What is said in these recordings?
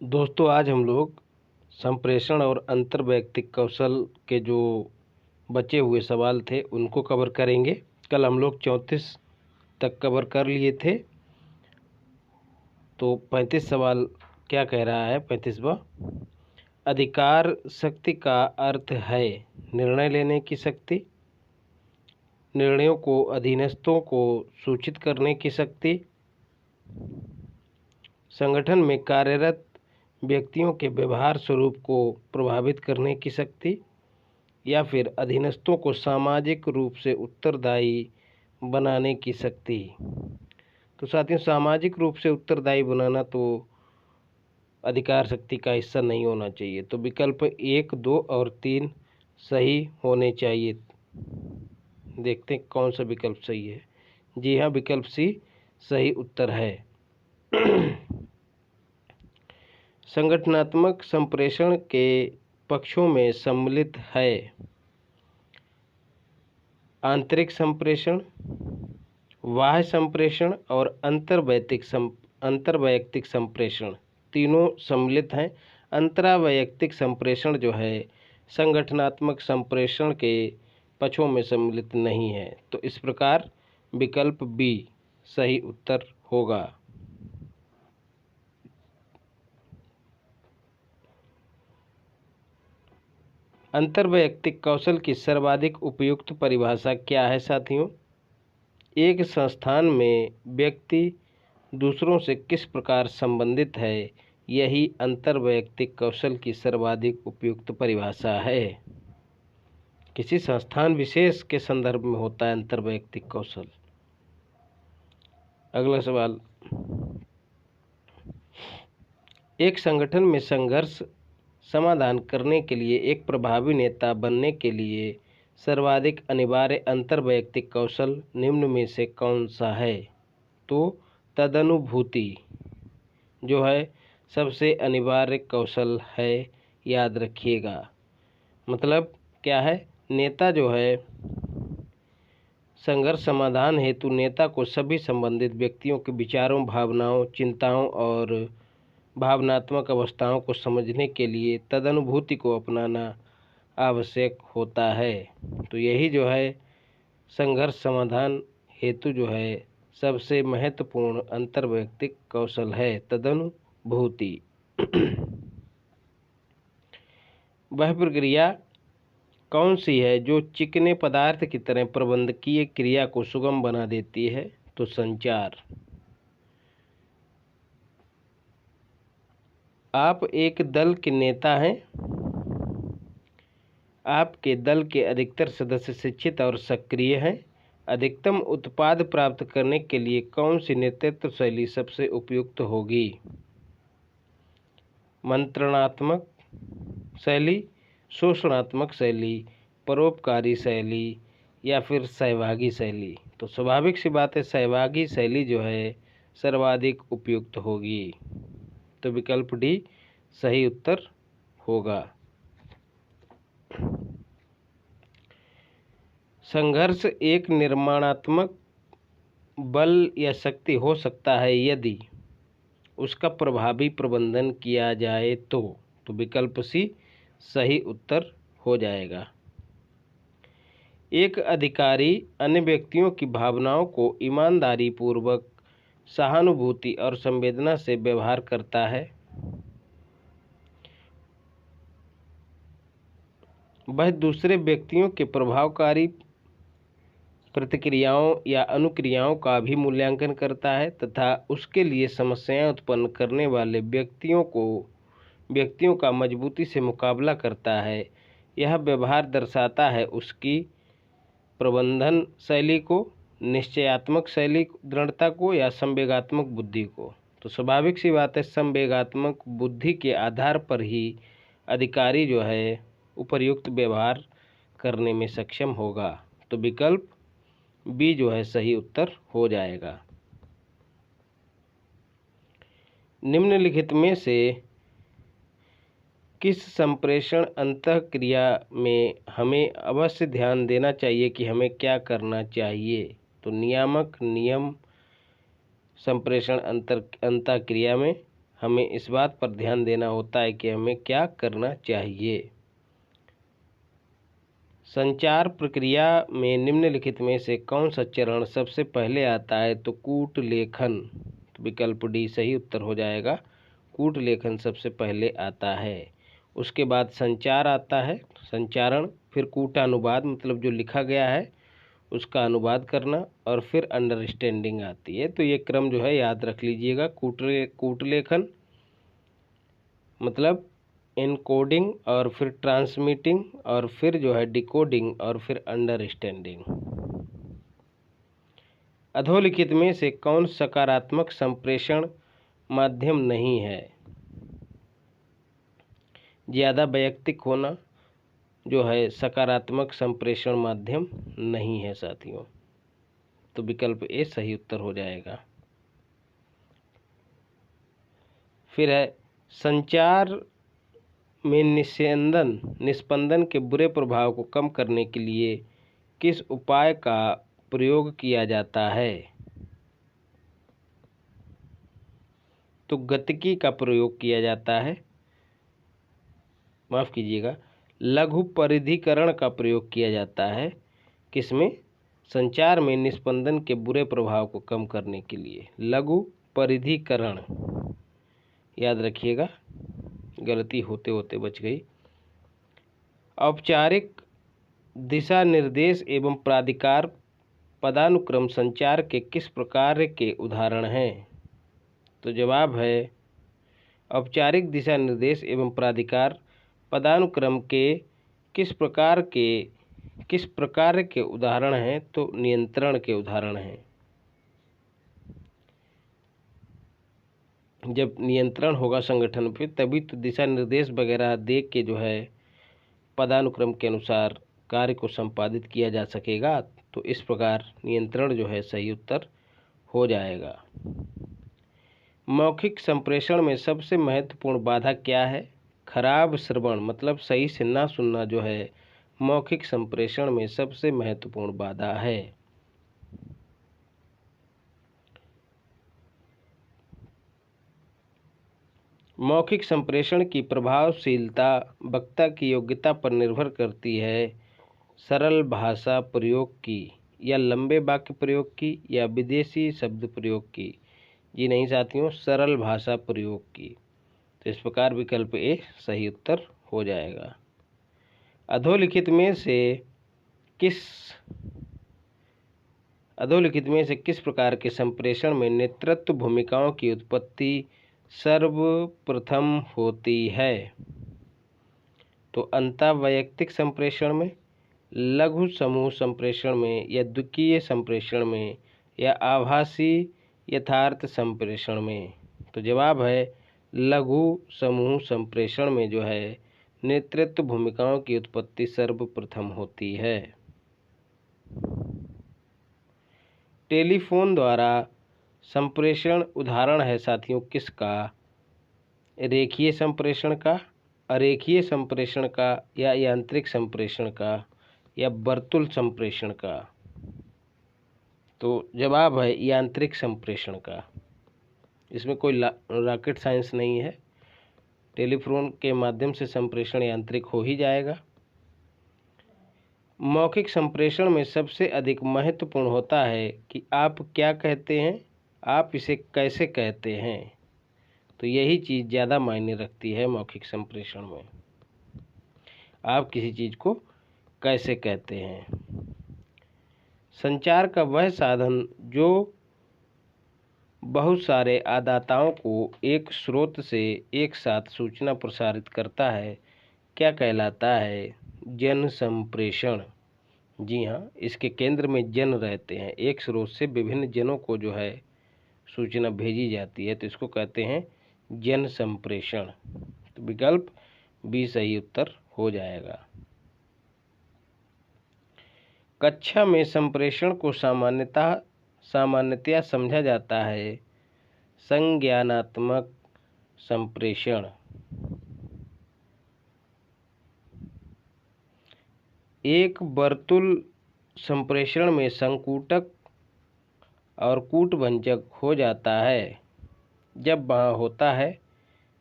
दोस्तों, आज हम लोग संप्रेषण और अंतर्वैयक्तिक कौशल के जो बचे हुए सवाल थे उनको कवर करेंगे। कल हम लोग 34 तक कवर कर लिए थे। तो 35 सवाल क्या कह रहा है? 35वां, अधिकार शक्ति का अर्थ है निर्णय लेने की शक्ति, निर्णयों को अधीनस्थों को सूचित करने की शक्ति, संगठन में कार्यरत व्यक्तियों के व्यवहार स्वरूप को प्रभावित करने की शक्ति, या फिर अधीनस्थों को सामाजिक रूप से उत्तरदायी बनाने की शक्ति। तो साथियों, सामाजिक रूप से उत्तरदायी बनाना तो अधिकार शक्ति का हिस्सा नहीं होना चाहिए। तो विकल्प 1, 2 और 3 सही होने चाहिए। देखते हैं कौन सा विकल्प सही है। जी हाँ, विकल्प सी सही उत्तर है। संगठनात्मक संप्रेषण के पक्षों में सम्मिलित है आंतरिक संप्रेषण, बाह्य संप्रेषण और अंतर्वैयक्तिक संप्रेषण। तीनों सम्मिलित हैं। अंतरावैयक्तिक संप्रेषण जो है संगठनात्मक संप्रेषण के पक्षों में सम्मिलित नहीं है। तो इस प्रकार विकल्प बी सही उत्तर होगा। अंतर्वैयक्तिक कौशल की सर्वाधिक उपयुक्त परिभाषा क्या है साथियों? एक संस्थान में व्यक्ति दूसरों से किस प्रकार संबंधित है, यही अंतर्वैयक्तिक कौशल की सर्वाधिक उपयुक्त परिभाषा है। किसी संस्थान विशेष के संदर्भ में होता है अंतर्वैयक्तिक कौशल। अगला सवाल, एक संगठन में संघर्ष समाधान करने के लिए एक प्रभावी नेता बनने के लिए सर्वाधिक अनिवार्य अंतर्वैयक्तिक कौशल निम्न में से कौन सा है? तो तदनुभूति जो है सबसे अनिवार्य कौशल है, याद रखिएगा। मतलब क्या है? नेता जो है संघर्ष समाधान हेतु नेता को सभी संबंधित व्यक्तियों के विचारों, भावनाओं, चिंताओं और भावनात्मक अवस्थाओं को समझने के लिए तदनुभूति को अपनाना आवश्यक होता है। तो यही जो है संघर्ष समाधान हेतु जो है सबसे महत्वपूर्ण अंतर्वैयक्तिक कौशल है, तदनुभूति। वह प्रक्रिया कौन सी है जो चिकने पदार्थ की तरह प्रबंधकीय क्रिया को सुगम बना देती है? तो संचार। आप एक दल के नेता हैं। आपके दल के अधिकतर सदस्य शिक्षित और सक्रिय हैं। अधिकतम उत्पाद प्राप्त करने के लिए कौन सी नेतृत्व शैली सबसे उपयुक्त होगी? मंत्रणात्मक शैली, शोषणात्मक शैली, परोपकारी शैली या फिर सहभागी शैली? तो स्वाभाविक सी बात है, सहभागी शैली जो है सर्वाधिक उपयुक्त होगी। तो विकल्प डी सही उत्तर होगा। संघर्ष एक निर्माणात्मक बल या शक्ति हो सकता है यदि उसका प्रभावी प्रबंधन किया जाए तो विकल्प सी सही उत्तर हो जाएगा। एक अधिकारी अन्य व्यक्तियों की भावनाओं को ईमानदारी पूर्वक, सहानुभूति और संवेदना से व्यवहार करता है। वह दूसरे व्यक्तियों के प्रभावकारी प्रतिक्रियाओं या अनुक्रियाओं का भी मूल्यांकन करता है तथा उसके लिए समस्याएं उत्पन्न करने वाले व्यक्तियों का मजबूती से मुकाबला करता है। यह व्यवहार दर्शाता है उसकी प्रबंधन शैली को, निश्चयात्मक शैली, दृढ़ता को या संवेगात्मक बुद्धि को। तो स्वाभाविक सी बात है, संवेगात्मक बुद्धि के आधार पर ही अधिकारी जो है उपर्युक्त व्यवहार करने में सक्षम होगा। तो विकल्प बी जो है सही उत्तर हो जाएगा। निम्नलिखित में से किस संप्रेषण अंतःक्रिया में हमें अवश्य ध्यान देना चाहिए कि हमें क्या करना चाहिए? तो नियामक नियम संप्रेषण अंतःक्रिया में, हमें इस बात पर ध्यान देना होता है कि हमें क्या करना चाहिए। संचार प्रक्रिया में निम्नलिखित में से कौन सा चरण सबसे पहले आता है? तो कूट लेखन। तो विकल्प डी सही उत्तर हो जाएगा। कूट लेखन सबसे पहले आता है। उसके बाद संचार आता है, संचारण, फिर कूटानुवाद मतलब जो लिखा गया है उसका अनुवाद करना, और फिर अंडरस्टैंडिंग आती है। तो ये क्रम जो है याद रख लीजिएगा। कूट लेखन मतलब इनकोडिंग, और फिर ट्रांसमिटिंग, और फिर जो है डिकोडिंग, और फिर अंडरस्टैंडिंग। अधोलिखित में से कौन सकारात्मक संप्रेषण माध्यम नहीं है? ज़्यादा वैयक्तिक होना जो है सकारात्मक संप्रेषण माध्यम नहीं है साथियों। तो विकल्प ए सही उत्तर हो जाएगा। फिर है संचार में निस्पंदन के बुरे प्रभाव को कम करने के लिए किस उपाय का प्रयोग किया जाता है? तो गतिकी का प्रयोग किया जाता है, माफ़ कीजिएगा, लघु परिधिकरण का प्रयोग किया जाता है। किसमें? संचार में निस्पंदन के बुरे प्रभाव को कम करने के लिए लघु परिधिकरण। याद रखिएगा, गलती होते होते बच गई। औपचारिक दिशा निर्देश एवं प्राधिकार पदानुक्रम संचार के किस प्रकार के उदाहरण हैं? तो जवाब है औपचारिक दिशा निर्देश एवं प्राधिकार पदानुक्रम के किस प्रकार के उदाहरण हैं? तो नियंत्रण के उदाहरण हैं। जब नियंत्रण होगा संगठन पे तभी तो दिशा निर्देश वगैरह देख के जो है पदानुक्रम के अनुसार कार्य को संपादित किया जा सकेगा। तो इस प्रकार नियंत्रण जो है सही उत्तर हो जाएगा। मौखिक संप्रेषण में सबसे महत्वपूर्ण बाधा क्या है? खराब श्रवण मतलब सही से ना सुनना जो है मौखिक संप्रेषण में सबसे महत्वपूर्ण बाधा है। मौखिक संप्रेषण की प्रभावशीलता वक्ता की योग्यता पर निर्भर करती है। सरल भाषा प्रयोग की, या लंबे वाक्य प्रयोग की, या विदेशी शब्द प्रयोग की? जी नहीं साथियों, सरल भाषा प्रयोग की। तो इस प्रकार विकल्प ए सही उत्तर हो जाएगा। अधोलिखित में से किस प्रकार के संप्रेषण में नेतृत्व भूमिकाओं की उत्पत्ति सर्वप्रथम होती है? तो अंतःवैयक्तिक संप्रेषण में, लघु समूह संप्रेषण में, या द्विकीय संप्रेषण में, या आभासी यथार्थ संप्रेषण में? तो जवाब है लघु समूह संप्रेषण में जो है नेतृत्व भूमिकाओं की उत्पत्ति सर्वप्रथम होती है। टेलीफोन द्वारा संप्रेषण उदाहरण है साथियों किसका? रेखीय संप्रेषण का, अरेखीय संप्रेषण का, या यांत्रिक संप्रेषण का, या वर्तुल संप्रेषण का? तो जवाब है यांत्रिक संप्रेषण का। इसमें कोई रॉकेट साइंस नहीं है। टेलीफोन के माध्यम से संप्रेषण यांत्रिक हो ही जाएगा। मौखिक संप्रेषण में सबसे अधिक महत्वपूर्ण होता है कि आप क्या कहते हैं, आप इसे कैसे कहते हैं। तो यही चीज़ ज़्यादा मायने रखती है मौखिक संप्रेषण में, आप किसी चीज़ को कैसे कहते हैं। संचार का वह साधन जो बहुत सारे आदाताओं को एक स्रोत से एक साथ सूचना प्रसारित करता है क्या कहलाता है? जन संप्रेषण। जी हाँ, इसके केंद्र में जन रहते हैं, एक स्रोत से विभिन्न जनों को जो है सूचना भेजी जाती है, तो इसको कहते हैं जन संप्रेषण। तो विकल्प बी सही उत्तर हो जाएगा। कक्षा में संप्रेषण को सामान्यतया समझा जाता है संज्ञानात्मक संप्रेषण। एक वर्तुल संप्रेषण में संकूटक और कूटभंजक हो जाता है जब वहाँ होता है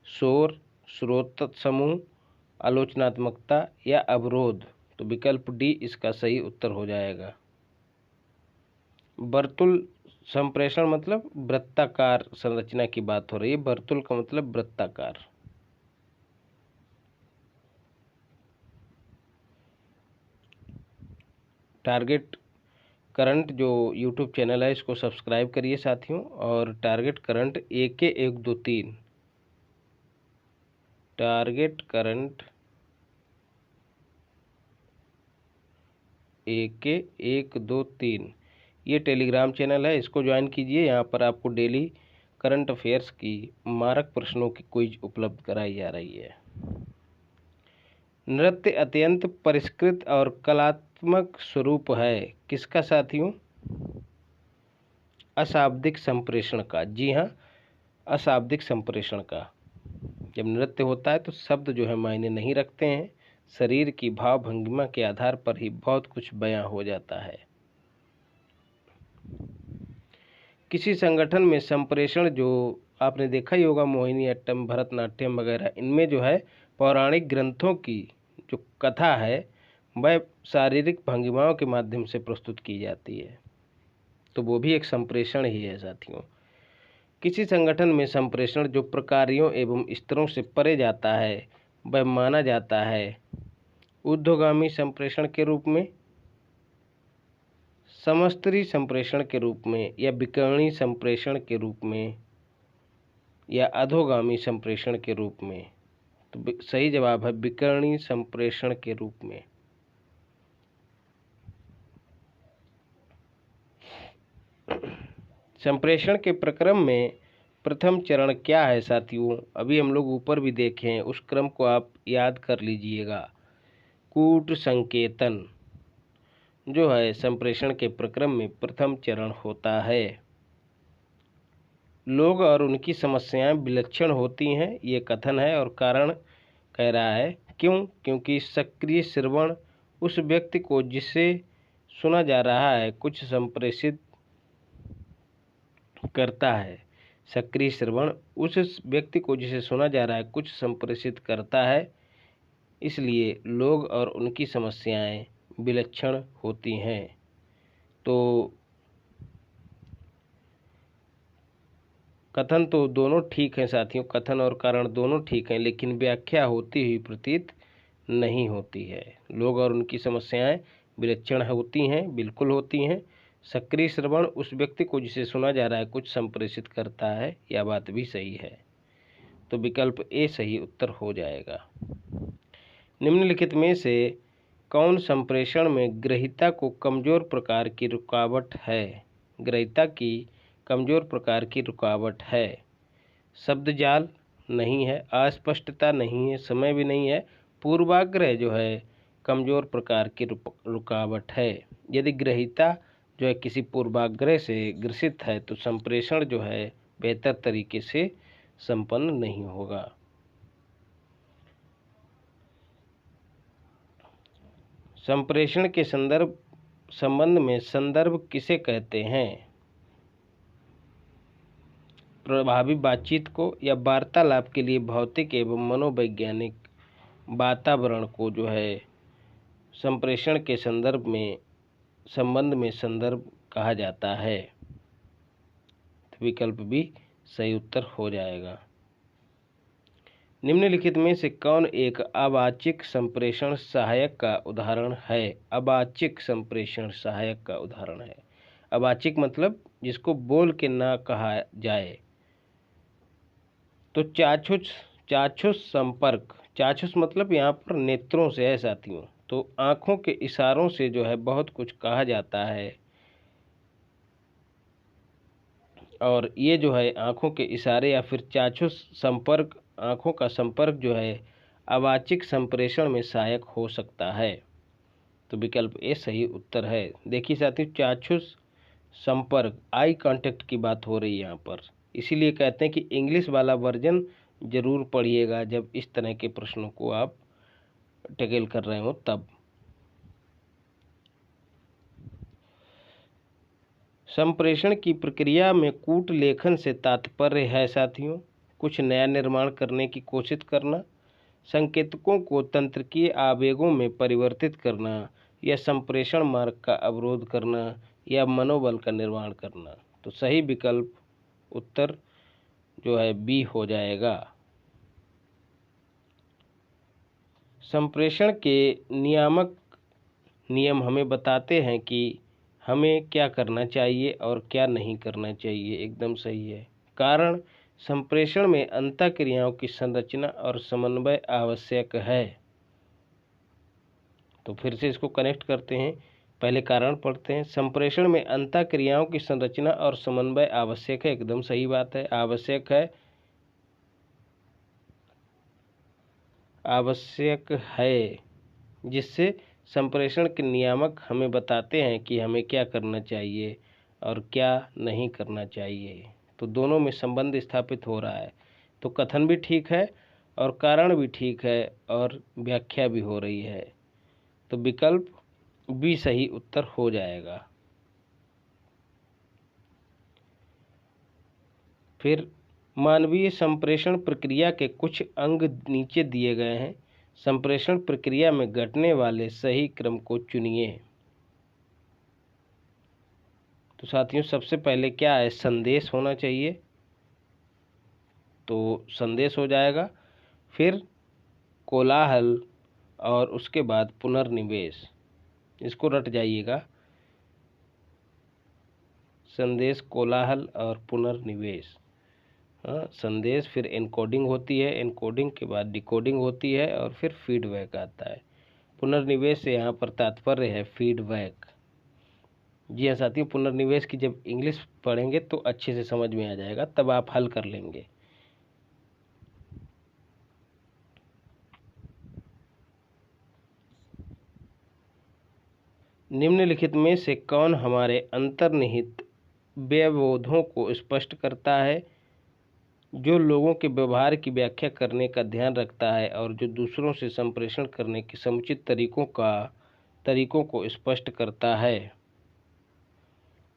शोर, स्रोत समूह, आलोचनात्मकता या अवरोध। तो विकल्प डी इसका सही उत्तर हो जाएगा। वर्तुल संप्रेषण मतलब वृत्ताकार संरचना की बात हो रही है। वर्तुल का मतलब वृत्ताकार। टारगेट करंट जो यूट्यूब चैनल है इसको सब्सक्राइब करिए साथियों। और target current AK123, target current AK123 ये टेलीग्राम चैनल है, इसको ज्वाइन कीजिए। यहाँ पर आपको डेली करंट अफेयर्स की मारक प्रश्नों की क्विज उपलब्ध कराई जा रही है। नृत्य अत्यंत परिष्कृत और कलात्मक स्वरूप है किसका साथियों? अशाब्दिक संप्रेषण का। जी हाँ, अशाब्दिक संप्रेषण का। जब नृत्य होता है तो शब्द जो है मायने नहीं रखते हैं, शरीर की भाव भंगिमा के आधार पर ही बहुत कुछ बयां हो जाता है। किसी संगठन में संप्रेषण जो आपने देखा ही होगा, मोहिनीअट्टम, भरतनाट्यम वगैरह, इनमें जो है पौराणिक ग्रंथों की जो कथा है वह शारीरिक भंगिमाओं के माध्यम से प्रस्तुत की जाती है, तो वो भी एक संप्रेषण ही है साथियों। किसी संगठन में संप्रेषण जो प्रकारों एवं स्तरों से परे जाता है वह माना जाता है ऊर्ध्वगामी संप्रेषण के रूप में, समस्तरी संप्रेषण के रूप में, या विकर्णी संप्रेषण के रूप में, या अधोगामी संप्रेषण के रूप में। तो सही जवाब है विकर्णी संप्रेषण के रूप में। संप्रेषण के प्रक्रम में प्रथम चरण क्या है साथियों? अभी हम लोग ऊपर भी देखे हैं, उस क्रम को आप याद कर लीजिएगा। कूट संकेतन जो है संप्रेषण के प्रक्रम में प्रथम चरण होता है। लोग और उनकी समस्याएं विलक्षण होती हैं, ये कथन है, और कारण कह रहा है क्यों? क्योंकि सक्रिय श्रवण उस व्यक्ति को जिसे सुना जा रहा है कुछ संप्रेषित करता है। सक्रिय श्रवण उस व्यक्ति को जिसे सुना जा रहा है कुछ संप्रेषित करता है, इसलिए लोग और उनकी समस्याएं विलक्षण होती हैं। तो कथन तो दोनों ठीक हैं साथियों, कथन और कारण दोनों ठीक हैं, लेकिन व्याख्या होती हुई प्रतीत नहीं होती है। लोग और उनकी समस्याएं विलक्षण होती हैं, बिल्कुल होती हैं। सक्रिय श्रवण उस व्यक्ति को जिसे सुना जा रहा है कुछ संप्रेषित करता है, यह बात भी सही है। तो विकल्प ए सही उत्तर हो जाएगा। निम्नलिखित में से कौन संप्रेषण में ग्रहिता को कमजोर प्रकार की रुकावट है? ग्रहिता की कमजोर प्रकार की रुकावट है। शब्द जाल नहीं है, अस्पष्टता नहीं है, समय भी नहीं है, पूर्वाग्रह जो है कमजोर प्रकार की रुकावट है। यदि ग्रहिता जो है किसी पूर्वाग्रह से ग्रसित है तो संप्रेषण जो है बेहतर तरीके से संपन्न नहीं होगा। संप्रेषण के संबंध में संदर्भ किसे कहते हैं? प्रभावी बातचीत को, या वार्तालाप के लिए भौतिक एवं मनोवैज्ञानिक वातावरण को जो है संप्रेषण के संबंध में संदर्भ कहा जाता है। तो विकल्प भी सही उत्तर हो जाएगा। निम्नलिखित में से कौन एक अवाचिक संप्रेषण सहायक का उदाहरण है? अवाचिक संप्रेषण सहायक का उदाहरण है। अवाचिक मतलब जिसको बोल के ना कहा जाए। तो चाक्षुष संपर्क, चाक्षुष मतलब यहाँ पर नेत्रों से है साथियों। तो आँखों के इशारों से जो है बहुत कुछ कहा जाता है, और ये जो है आँखों के इशारे या फिर चाक्षुष संपर्क, आँखों का संपर्क जो है अवाचिक संप्रेषण में सहायक हो सकता है। तो विकल्प ए सही उत्तर है। देखिए साथियों, चाक्षुष संपर्क, आई कांटेक्ट की बात हो रही है यहाँ पर, इसीलिए कहते हैं कि इंग्लिश वाला वर्जन जरूर पढ़िएगा जब इस तरह के प्रश्नों को आप टैकल कर रहे हो तब। संप्रेषण की प्रक्रिया में कूट लेखन से तात्पर्य है साथियों। कुछ नया निर्माण करने की कोशिश करना, संकेतकों को तंत्रिकीय आवेगों में परिवर्तित करना, या संप्रेषण मार्ग का अवरोध करना, या मनोबल का निर्माण करना। तो सही विकल्प उत्तर जो है बी हो जाएगा। संप्रेषण के नियम हमें बताते हैं कि हमें क्या करना चाहिए और क्या नहीं करना चाहिए। एकदम सही है। कारण, संप्रेषण में अंतःक्रियाओं की संरचना और समन्वय आवश्यक है। तो फिर से इसको कनेक्ट करते हैं, पहले कारण पढ़ते हैं। संप्रेषण में अंतःक्रियाओं की संरचना और समन्वय आवश्यक है। एकदम सही बात है, आवश्यक है, आवश्यक है, जिससे संप्रेषण के नियामक हमें बताते हैं कि हमें क्या करना चाहिए और क्या नहीं करना चाहिए। तो दोनों में संबंध स्थापित हो रहा है। तो कथन भी ठीक है और कारण भी ठीक है और व्याख्या भी हो रही है। तो विकल्प बी सही उत्तर हो जाएगा। फिर मानवीय संप्रेषण प्रक्रिया के कुछ अंग नीचे दिए गए हैं। संप्रेषण प्रक्रिया में घटने वाले सही क्रम को चुनिए। तो साथियों, सबसे पहले क्या है, संदेश होना चाहिए, तो संदेश हो जाएगा। फिर कोलाहल और उसके बाद पुनर्निवेश, इसको रट जाइएगा। संदेश, कोलाहल और पुनर्निवेश। हाँ, संदेश, फिर एनकोडिंग होती है, एनकोडिंग के बाद डिकोडिंग होती है और फिर फीडबैक आता है। पुनर्निवेश से यहाँ पर तात्पर्य है फीडबैक। जी हाँ साथियों, पुनर्निवेश की जब इंग्लिश पढ़ेंगे तो अच्छे से समझ में आ जाएगा, तब आप हल कर लेंगे। निम्नलिखित में से कौन हमारे अंतर्निहित व्यवबोधों को स्पष्ट करता है, जो लोगों के व्यवहार की व्याख्या करने का ध्यान रखता है और जो दूसरों से संप्रेषण करने के समुचित तरीकों को स्पष्ट करता है।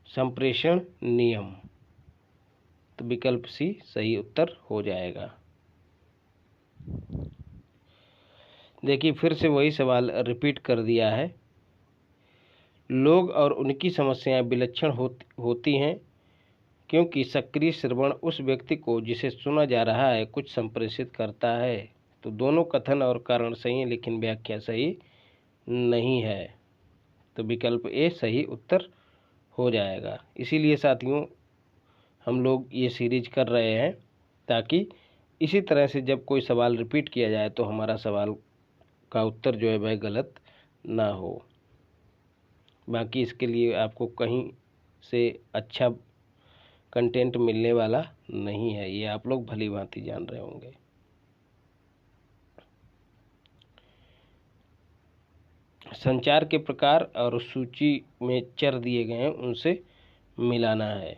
संप्रेषण नियम। तो विकल्प सी सही उत्तर हो जाएगा। देखिए, फिर से वही सवाल रिपीट कर दिया है। लोग और उनकी समस्याएं विलक्षण होती हैं, क्योंकि सक्रिय श्रवण उस व्यक्ति को जिसे सुना जा रहा है कुछ संप्रेषित करता है। तो दोनों कथन और कारण सही है, लेकिन व्याख्या सही नहीं है। तो विकल्प ए सही उत्तर हो जाएगा। इसीलिए साथियों, हम लोग ये सीरीज कर रहे हैं, ताकि इसी तरह से जब कोई सवाल रिपीट किया जाए तो हमारा सवाल का उत्तर जो है वह गलत ना हो। बाकी इसके लिए आपको कहीं से अच्छा कंटेंट मिलने वाला नहीं है, ये आप लोग भली भांति जान रहे होंगे। संचार के प्रकार और सूची में चर दिए गए हैं, उनसे मिलाना है।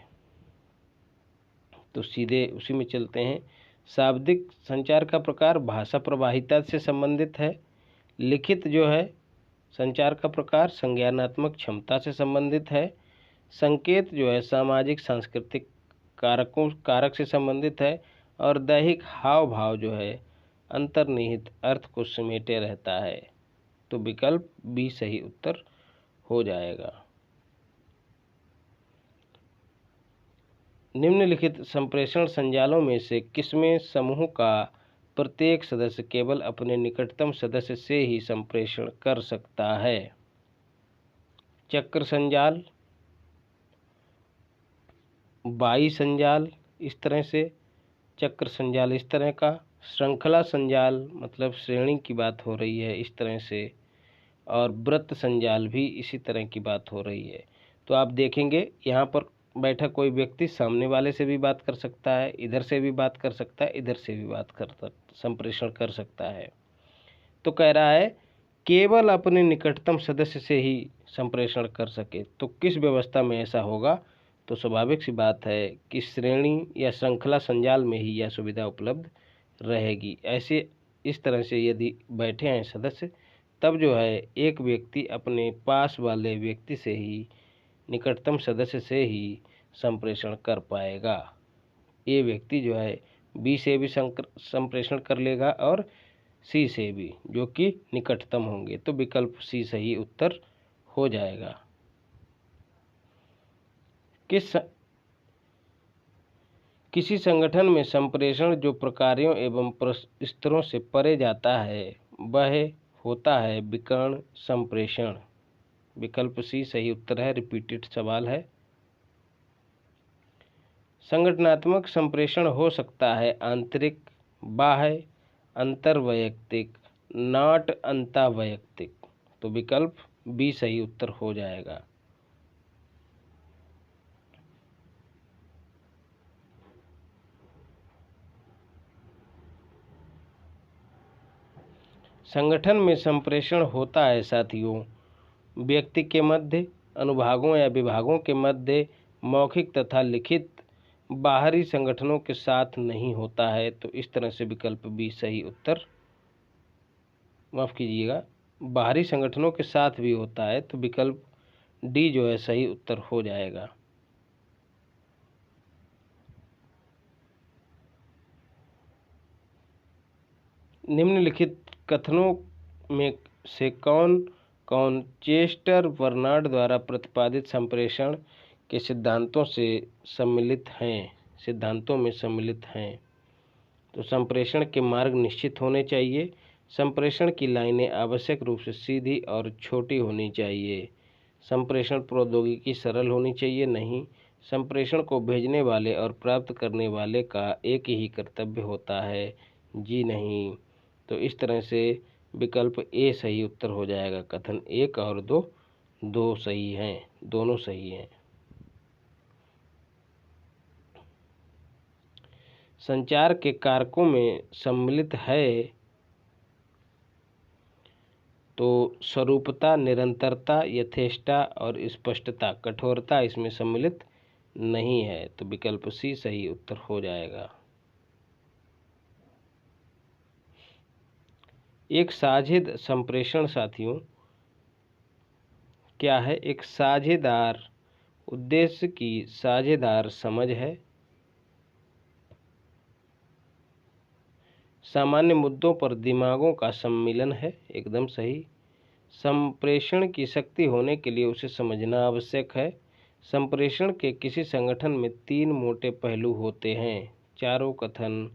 तो सीधे उसी में चलते हैं। शाब्दिक संचार का प्रकार भाषा प्रवाहिता से संबंधित है। लिखित जो है संचार का प्रकार संज्ञानात्मक क्षमता से संबंधित है। संकेत जो है सामाजिक सांस्कृतिक कारक से संबंधित है। और दैहिक हाव भाव जो है अंतर्निहित अर्थ को समेटे रहता है। तो विकल्प बी सही उत्तर हो जाएगा। निम्नलिखित संप्रेषण संजालों में से किसमें समूह का प्रत्येक सदस्य केवल अपने निकटतम सदस्य से ही संप्रेषण कर सकता है? चक्र संजाल, बाई संजाल इस तरह से, चक्र संजाल इस तरह का, श्रृंखला संजाल मतलब श्रेणी की बात हो रही है इस तरह से, और वृत्त संजाल भी इसी तरह की बात हो रही है। तो आप देखेंगे यहाँ पर बैठा कोई व्यक्ति सामने वाले से भी बात कर सकता है, इधर से भी बात कर सकता है, इधर से भी बात कर संप्रेषण कर सकता है। तो कह रहा है केवल अपने निकटतम सदस्य से ही संप्रेषण कर सके। तो किस व्यवस्था में ऐसा होगा? तो स्वाभाविक सी बात है कि श्रेणी या श्रृंखला संजाल में ही यह सुविधा उपलब्ध रहेगी। ऐसे इस तरह से यदि बैठे हैं सदस्य, तब जो है एक व्यक्ति अपने पास वाले व्यक्ति से ही, निकटतम सदस्य से ही संप्रेषण कर पाएगा। ये व्यक्ति जो है बी से भी संप्रेषण कर लेगा और सी से भी, जो कि निकटतम होंगे। तो विकल्प सी सही उत्तर हो जाएगा। किसी संगठन में संप्रेषण जो प्रकारों एवं स्तरों से परे जाता है वह होता है विकर्ण संप्रेषण। विकल्प सी सही उत्तर है। रिपीटेड सवाल है। संगठनात्मक संप्रेषण हो सकता है आंतरिक, बाह्य, अंतर्वैयक्तिक, नॉट अंतर्वैयक्तिक। तो विकल्प बी सही उत्तर हो जाएगा। संगठन में संप्रेषण होता है साथियों व्यक्ति के मध्य, अनुभागों या विभागों के मध्य, मौखिक तथा लिखित, बाहरी संगठनों के साथ नहीं होता है। तो इस तरह से विकल्प बी सही उत्तर, माफ कीजिएगा, बाहरी संगठनों के साथ भी होता है। तो विकल्प डी जो है सही उत्तर हो जाएगा। निम्नलिखित कथनों में से कौन कौन चेस्टर बर्नार्ड द्वारा प्रतिपादित संप्रेषण के सिद्धांतों में सम्मिलित हैं? तो संप्रेषण के मार्ग निश्चित होने चाहिए। संप्रेषण की लाइनें आवश्यक रूप से सीधी और छोटी होनी चाहिए। संप्रेषण प्रौद्योगिकी सरल होनी चाहिए। नहीं। संप्रेषण को भेजने वाले और प्राप्त करने वाले का एक ही कर्तव्य होता है। जी नहीं। तो इस तरह से विकल्प ए सही उत्तर हो जाएगा। कथन 1 और 2 सही हैं, दोनों सही हैं। संचार के कारकों में सम्मिलित है तो स्वरूपता, निरंतरता, यथेष्टता और स्पष्टता। कठोरता इसमें सम्मिलित नहीं है। तो विकल्प सी सही उत्तर हो जाएगा। एक साझेदार संप्रेषण साथियों क्या है? एक साझेदार उद्देश्य की साझेदार समझ है, सामान्य मुद्दों पर दिमागों का सम्मिलन है। एकदम सही। संप्रेषण की शक्ति होने के लिए उसे समझना आवश्यक है। संप्रेषण के किसी संगठन में 3 मोटे पहलू होते हैं। चारों कथन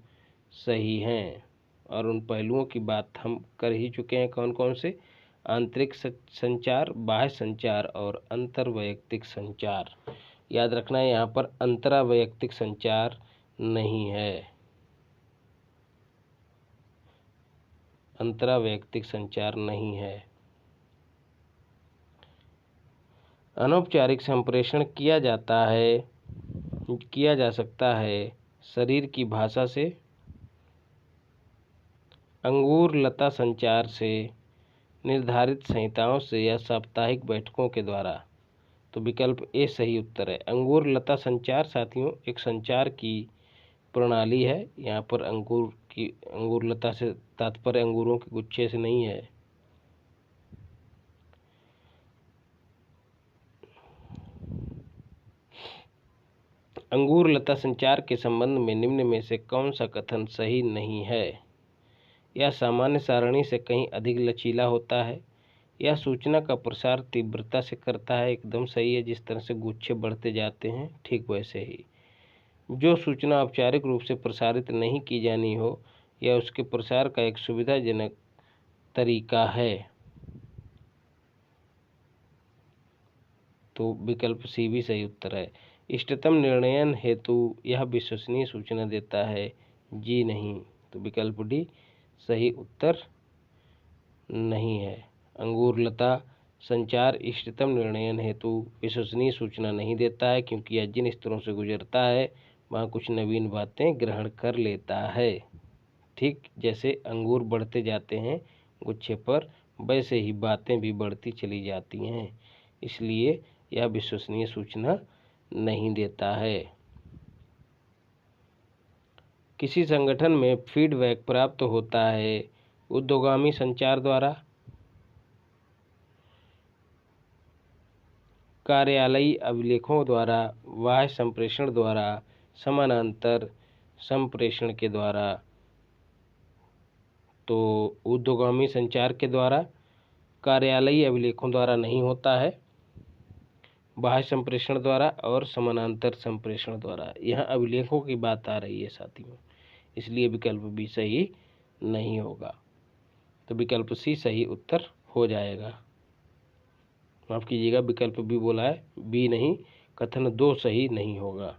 सही हैं और उन पहलुओं की बात हम कर ही चुके हैं। कौन कौन से? आंतरिक संचार, बाह्य संचार और अंतर्वैयक्तिक संचार। याद रखना है यहाँ पर अंतरावैयक्तिक संचार नहीं है। अंतरावैयक्तिक संचार नहीं है। अनौपचारिक संप्रेषण किया जा सकता है शरीर की भाषा से, अंगूर लता संचार से, निर्धारित संहिताओं से या साप्ताहिक बैठकों के द्वारा। तो विकल्प ए सही उत्तर है। अंगूर लता संचार साथियों एक संचार की प्रणाली है। यहाँ पर अंगूर लता से तात्पर्य अंगूरों के गुच्छे से नहीं है। अंगूर लता संचार के संबंध में निम्न में से कौन सा कथन सही नहीं है? यह सामान्य सारणी से कहीं अधिक लचीला होता है। यह सूचना का प्रसार तीव्रता से करता है। एकदम सही है। जिस तरह से गुच्छे बढ़ते जाते हैं ठीक वैसे ही जो सूचना औपचारिक रूप से प्रसारित नहीं की जानी हो यह उसके प्रसार का एक सुविधाजनक तरीका है। तो विकल्प सी भी सही उत्तर है। इष्टतम निर्णयन हेतु यह विश्वसनीय सूचना देता है। जी नहीं। तो विकल्प डी सही उत्तर नहीं है। अंगूर लता संचार इष्टतम निर्णयन हेतु विश्वसनीय सूचना नहीं देता है क्योंकि यह जिन स्तरों से गुजरता है वहाँ कुछ नवीन बातें ग्रहण कर लेता है। ठीक जैसे अंगूर बढ़ते जाते हैं गुच्छे पर वैसे ही बातें भी बढ़ती चली जाती हैं। इसलिए यह विश्वसनीय सूचना नहीं देता है। किसी संगठन में फीडबैक प्राप्त होता है ऊर्ध्वगामी संचार द्वारा, कार्यालयीय अभिलेखों द्वारा, बाह्य संप्रेषण द्वारा, समानांतर संप्रेषण के द्वारा, तो ऊर्ध्वगामी संचार के द्वारा, कार्यालयीय अभिलेखों द्वारा नहीं होता है, बाह्य संप्रेषण द्वारा और समानांतर संप्रेषण द्वारा। यहाँ अभिलेखों की बात आ रही है साथियों, इसलिए विकल्प बी सही नहीं होगा। तो विकल्प सी सही उत्तर हो जाएगा। माफ कीजिएगा, विकल्प बी बोला है, बी नहीं, कथन 2 सही नहीं होगा,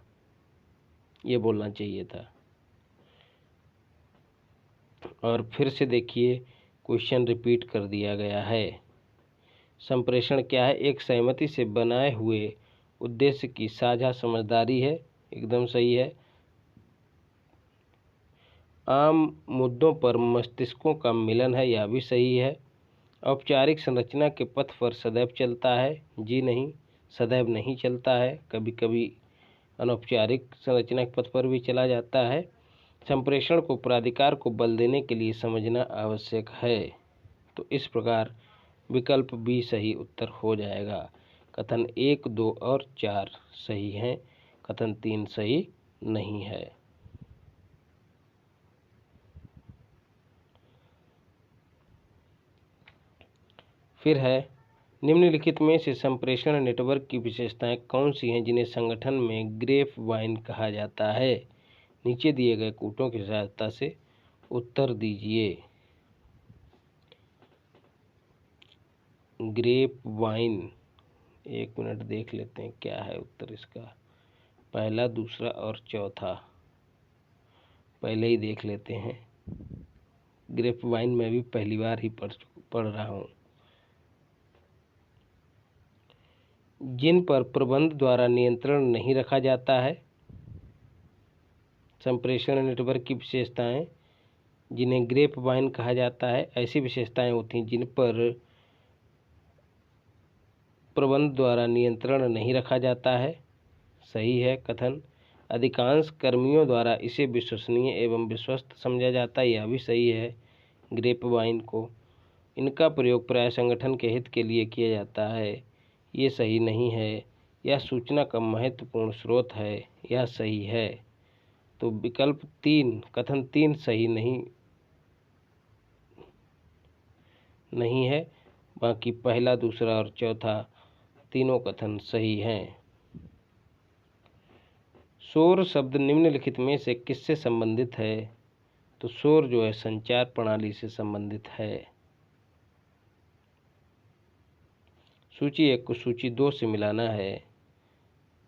ये बोलना चाहिए था। और फिर से देखिए, क्वेश्चन रिपीट कर दिया गया है। संप्रेषण क्या है? एक सहमति से बनाए हुए उद्देश्य की साझा समझदारी है, एकदम सही है। आम मुद्दों पर मस्तिष्कों का मिलन है, यह भी सही है। औपचारिक संरचना के पथ पर सदैव चलता है, जी नहीं, सदैव नहीं चलता है, कभी कभी अनौपचारिक संरचना के पथ पर भी चला जाता है। संप्रेषण को प्राधिकार को बल देने के लिए समझना आवश्यक है। तो इस प्रकार विकल्प बी सही उत्तर हो जाएगा। कथन 1, 2 और 4 सही हैं, कथन 3 सही नहीं है। फिर है, निम्नलिखित में से संप्रेषण नेटवर्क की विशेषताएं कौन सी हैं जिन्हें संगठन में ग्रेप वाइन कहा जाता है? नीचे दिए गए कूटों की सहायता से उत्तर दीजिए। ग्रेप वाइन, 1 मिनट देख लेते हैं क्या है उत्तर इसका। पहला, दूसरा और चौथा पहले ही देख लेते हैं। ग्रेप वाइन मैं भी पहली बार ही पढ़ रहा हूँ। जिन पर प्रबंध द्वारा नियंत्रण नहीं रखा जाता है। संप्रेषण नेटवर्क की विशेषताएं जिन्हें ग्रेप वाइन कहा जाता है, ऐसी विशेषताएं होती हैं जिन पर प्रबंध द्वारा नियंत्रण नहीं रखा जाता है, सही है कथन। अधिकांश कर्मियों द्वारा इसे विश्वसनीय एवं विश्वस्त समझा जाता है, यह भी सही है। ग्रेप वाइन को, इनका प्रयोग प्राय संगठन के हित के लिए किया जाता है, ये सही नहीं है। यह सूचना का महत्वपूर्ण स्रोत है, यह सही है। तो विकल्प 3, कथन 3 सही नहीं है, बाकी पहला, दूसरा और चौथा तीनों कथन सही हैं। शोर शब्द निम्नलिखित में से किससे संबंधित है? तो शोर जो है संचार प्रणाली से संबंधित है। सूची 1 को सूची 2 से मिलाना है।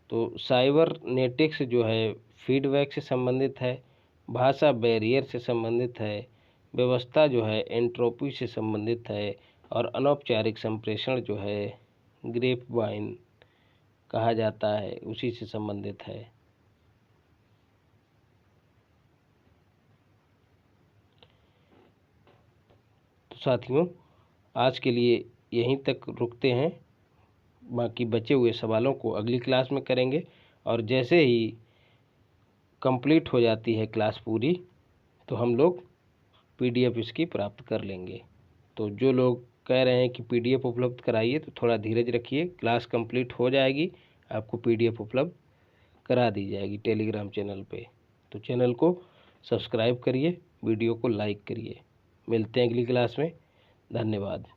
तो साइबरनेटिक्स जो है फीडबैक से संबंधित है, भाषा बैरियर से संबंधित है, व्यवस्था जो है एंट्रोपी से संबंधित है, और अनौपचारिक संप्रेषण जो है ग्रेप वाइन कहा जाता है, उसी से संबंधित है। तो साथियों, आज के लिए यहीं तक रुकते हैं, बाकी बचे हुए सवालों को अगली क्लास में करेंगे। और जैसे ही कंप्लीट हो जाती है क्लास पूरी, तो हम लोग PDF इसकी प्राप्त कर लेंगे। तो जो लोग कह रहे हैं कि PDF उपलब्ध कराइए, तो थोड़ा धीरज रखिए, क्लास कंप्लीट हो जाएगी, आपको PDF उपलब्ध करा दी जाएगी टेलीग्राम चैनल पे। तो चैनल को सब्सक्राइब करिए, वीडियो को लाइक करिए। मिलते हैं अगली क्लास में, धन्यवाद।